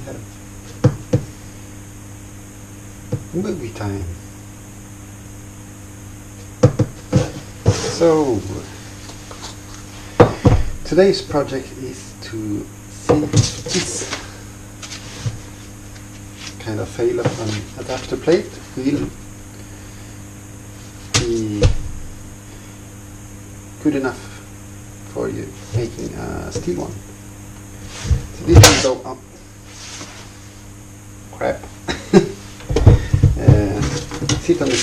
have movie time. So today's project is to see if this kind of fail of an adapter plate will be good enough for you making a steel one. So this will go up. Crap. Sit on the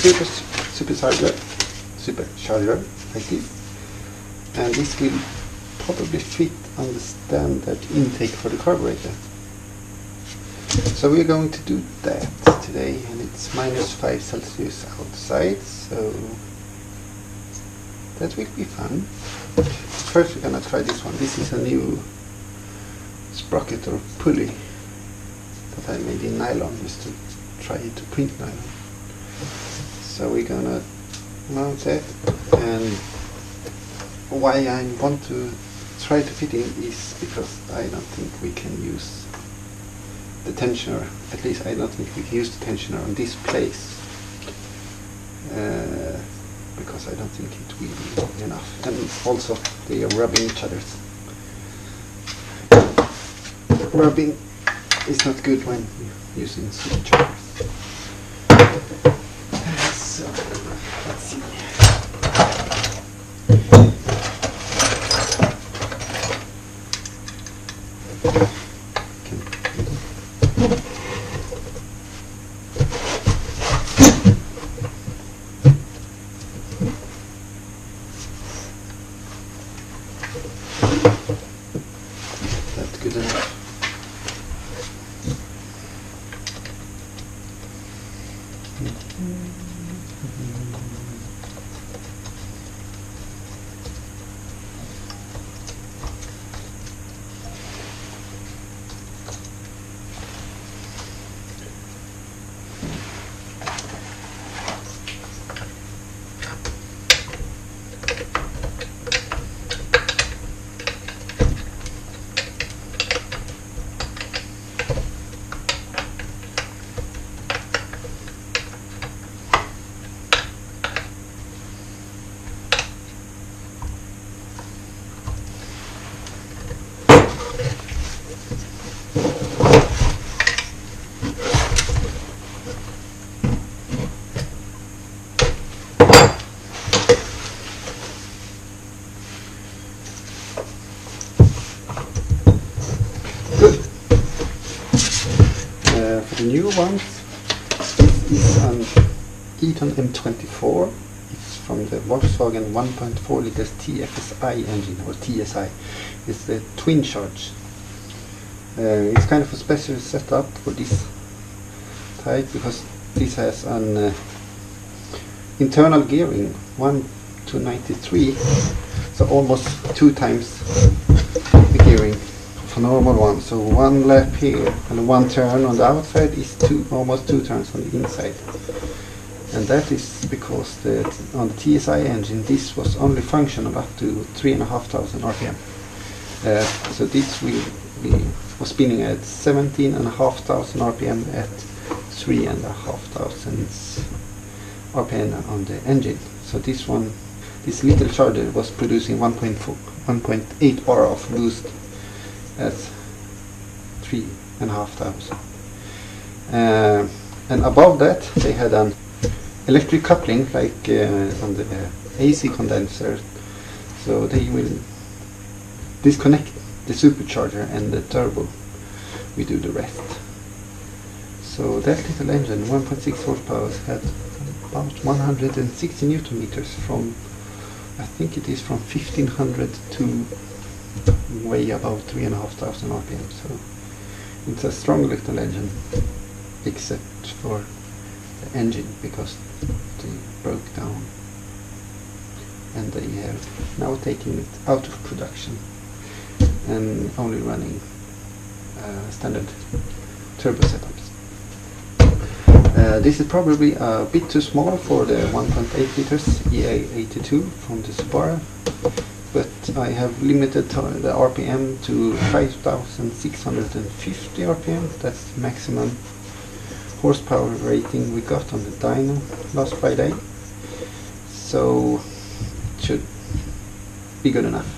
supercharger like this, and this will probably fit on the standard intake for the carburetor. So we're going to do that today, and it's -5 Celsius outside, so that will be fun. First we're gonna try this one. This is a new sprocket or pulley that I made in nylon, just to try to print nylon. So we're gonna mount that, and why I want to try to fit in is because I don't think we can use the tensioner, at least I don't think we can use the tensioner on this place, because I don't think it will be long enough, and also they are rubbing each other. Rubbing is not good when using superchargers. So let's see. That's good enough. For the new ones, this is an Eton M24. It's from the Volkswagen 1.4 liters TFSI engine, or TSI. It's the twin charge. It's kind of a special setup for this type, because this has an internal gearing 1 to 93, so almost 2 times the gearing of a normal one. So 1 lap here and 1 turn on the outside is almost 2 turns on the inside. And that is because on the TSI engine this was only functional up to 3,500 RPM. So this was spinning at 17,500 RPM at 3,500 RPM on the engine. So this little charger was producing 1.8 bar of boost at 3,500. And above that they had an electric coupling like on the AC condenser, so they will disconnect the supercharger and the turbo. We do the rest. So that little engine, 1.6 horsepower, had about 160 Newton meters from, I think it is from 1500 to way above 3,500 RPM. So it's a strong little engine, except for the engine, because they broke down and they have now taken it out of production and only running standard turbo setups. This is probably a bit too small for the 1.8 liters EA82 from the Subaru, but I have limited the RPM to 5,650 RPM. That's the maximum horsepower rating we got on the dyno last Friday, so it should be good enough.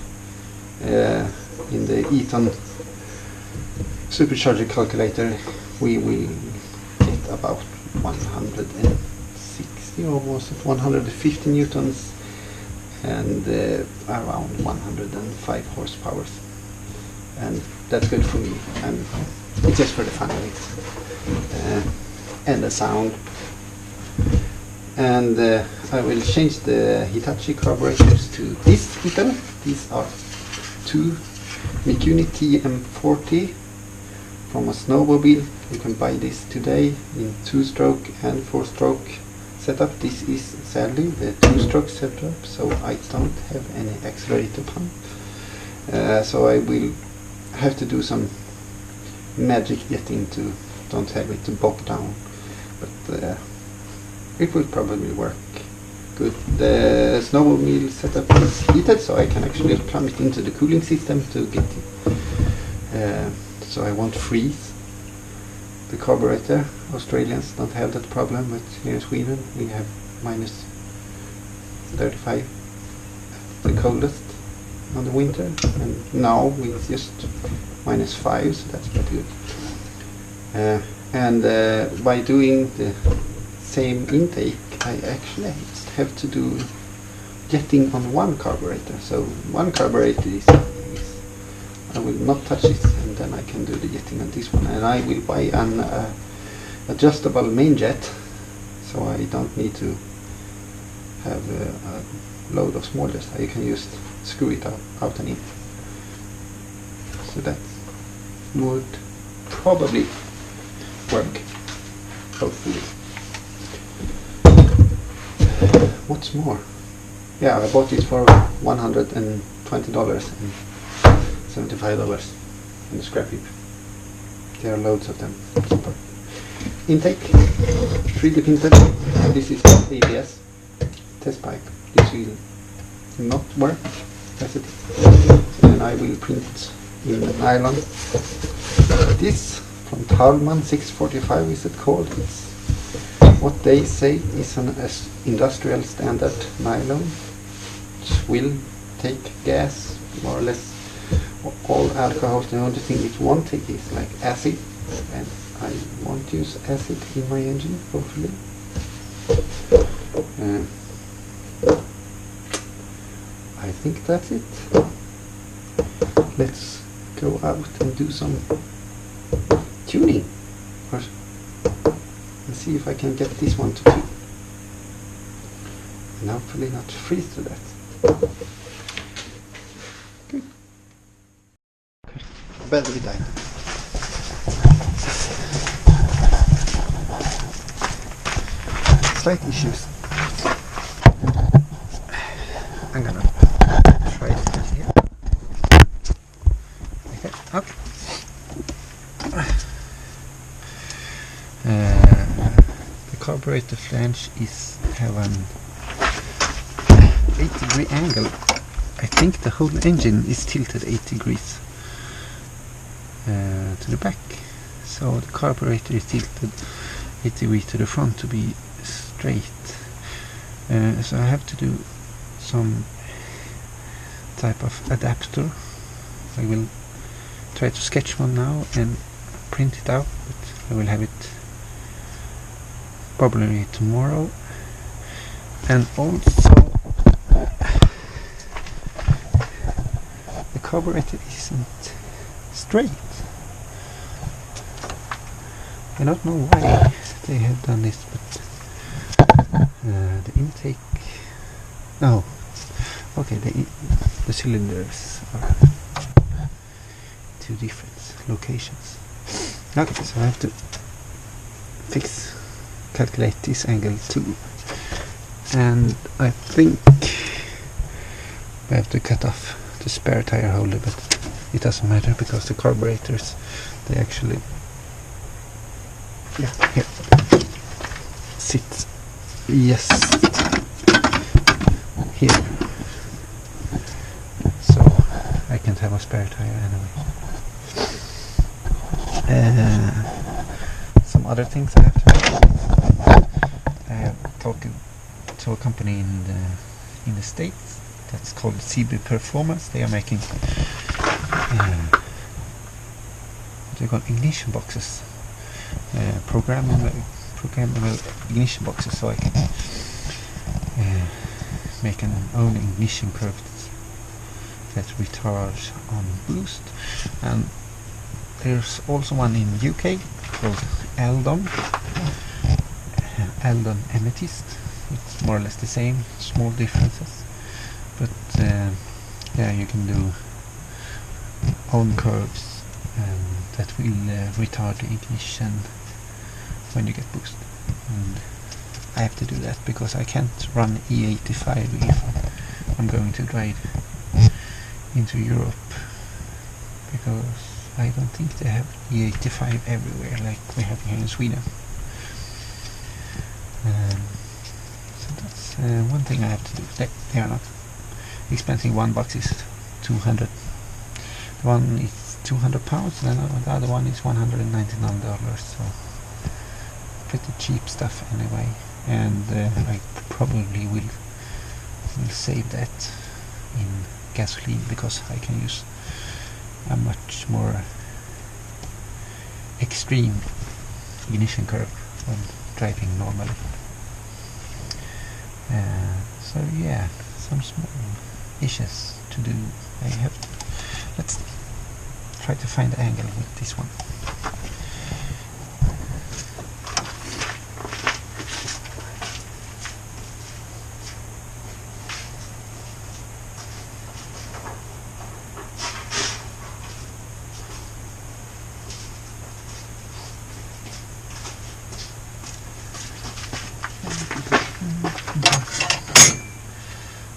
In the Eton supercharger calculator we will get about 160 or was it 150 newtons and around 105 horsepower, and that's good for me, and it's just for the fun of it, and the sound. And I will change the Hitachi carburetors to this heater. These are two Mikuni TM40 from a snowmobile. You can buy this today in 2-stroke and 4-stroke setup. This is sadly the 2-stroke setup, so I don't have any accelerator pump. So I will have to do some magic getting to don't have it to bog down, but it will probably work good. The snowmobile setup is heated, so I can actually plumb it into the cooling system to get it, so I won't freeze the carburetor. Australians don't have that problem, but here in Sweden we have minus 35, the coldest on the winter, and now it's just minus 5, so that's pretty good. And by doing the same intake, I actually have to do jetting on one carburetor. So one carburetor is I will not touch it, and then I can do the jetting on this one. And I will buy an adjustable main jet, so I don't need to have a load of small jets. I can just screw it out and in. So that would probably work, hopefully. What's more? Yeah, I bought it for $120 and $75 in the scrap heap. There are loads of them. Super. Intake, 3D printed. This is ABS test pipe. This will not work as it is, and I will print in nylon. This from Talman 645 is it called? It's what they say is an industrial standard nylon, which will take gas more or less all alcohols. The only thing it won't take is like acid, and I won't use acid in my engine, hopefully. I think that's it. Let's go out and do some tuning and see if I can get this one to tune, and hopefully not freeze to that. Good. Battery died. Slight issues. I'm gonna try it here. Okay. The carburetor flange have an 8-degree angle. I think the whole engine is tilted 8 degrees to the back, so the carburetor is tilted 8 degrees to the front to be straight. So I have to do some type of adapter. I will try to sketch one now and print it out, but I will have it probably tomorrow. And also the carburetor isn't straight. I don't know why they have done this, but the intake, no, okay, the cylinders are two different locations. Okay, so I have to calculate this angle too, and I think I have to cut off the spare tire holder, but it doesn't matter because the carburetors, they actually, yeah, here, sit, yes, here, have a spare tire anyway. Some other things I have to do. I have talked to a company in the States that's called CB Performance. They are making what they call ignition boxes, programmable ignition boxes, so I can make an own ignition curve that recharge on boost. And there's also one in UK called Eldon Amethyst. It's more or less the same, small differences, but yeah, you can do own curves that will retard the ignition when you get boost. And I have to do that because I can't run E85 if I'm going to drive into Europe, because I don't think they have E85 everywhere like we have here in Sweden. So that's one thing I have to do. They are not expensive. One box is 200. The one is 200 pounds, and the other one is $199. So pretty cheap stuff anyway. And I probably will save that in gasoline, because I can use a much more extreme ignition curve when driving normally. So yeah, some small issues to do. Let's try to find the angle with this one.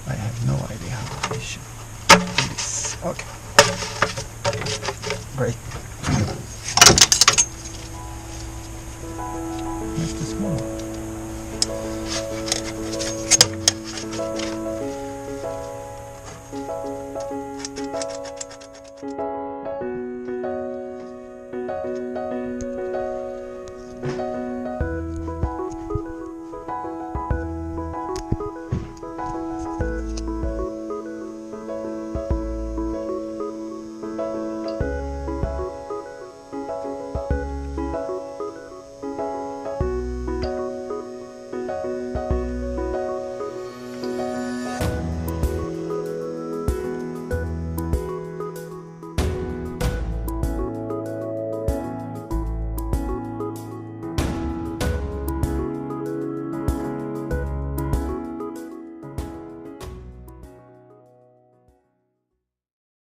I have no idea how I should do this. Okay. Great.